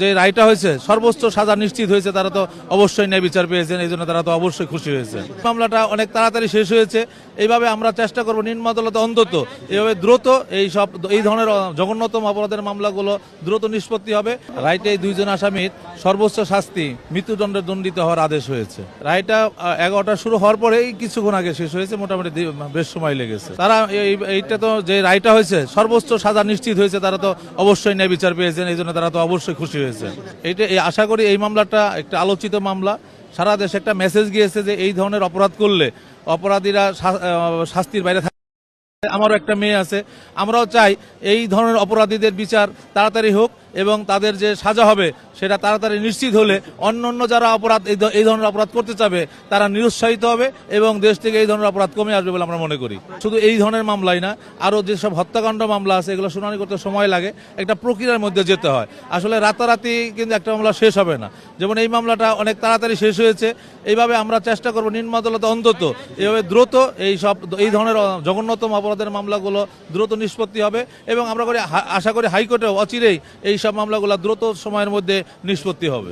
যে রায়টা হয়েছে সর্বোচ্চ সাজা নিশ্চিত হয়েছে, তারা তো অবশ্যই ন্যায় বিচার পেয়েছেন, এই জন্য তারা তো অবশ্যই খুশি হয়েছে। মামলাটা অনেক তাড়াতাড়ি শেষ হয়েছে। এইভাবে আমরা চেষ্টা করব নিম্ন আদালতে অন্তত এইভাবে দ্রুত এই ধরনের জঘন্যতম অপরাধের মামলাগুলো দ্রুত নিষ্পত্তি হবে। রায়টা এই দুইজন আসামির সর্বোচ্চ শাস্তি মৃত্যুদণ্ডে দণ্ডিত হওয়ার আদেশ হয়েছে। রায়টা 11টা শুরু হওয়ার পরেই কিছুক্ষণ আগে শেষ হয়েছে, মোটামুটি বেশ সময় লেগেছে। তারা এইটা তো যে রায়টা হয়েছে সর্বোচ্চ সাজা নিশ্চিত হয়েছে, তারা তো অবশ্যই ন্যায় বিচার পেয়েছেন, এই জন্য তারা তো অবশ্যই খুশি হয়েছে। এইটা আশা করি এই মামলাটা একটা আলোচিত মামলা, সারা দেশে একটা মেসেজ গিয়েছে যে এই ধরনের অপরাধ করলে অপরাধীরা শাস্তির বাইরে। আমারও একটা মেয়ে আছে, আমরাও চাই এই ধরনের অপরাধীদের বিচার তাড়াতাড়ি হোক এবং তাদের যে সাজা হবে সেটা তাড়াতাড়ি নিশ্চিত হলে অন্য যারা অপরাধ এই ধরনের অপরাধ করতে চাবে তারা নিরুৎসাহিত হবে এবং দেশ থেকে এই ধরনের অপরাধ কমে আসবে বলে আমরা মনে করি। শুধু এই ধরনের মামলাই না, আরও যেসব হত্যাকাণ্ড মামলা আছে এগুলো শুনানি করতে সময় লাগে, একটা প্রক্রিয়ার মধ্যে যেতে হয়। আসলে রাতারাতি কিন্তু একটা মামলা শেষ হবে না। যেমন এই মামলাটা অনেক তাড়াতাড়ি শেষ হয়েছে। এইভাবে আমরা চেষ্টা করব নিম্ন আদালতে অন্তত এইভাবে দ্রুত এই ধরনের জঘন্যতম অপরাধের মামলাগুলো দ্রুত নিষ্পত্তি হবে এবং আমরা আশা করি হাইকোর্টেও অচিরেই এই সব মামলাগুলো দ্রুত সময়ের মধ্যে নিষ্পত্তি হবে।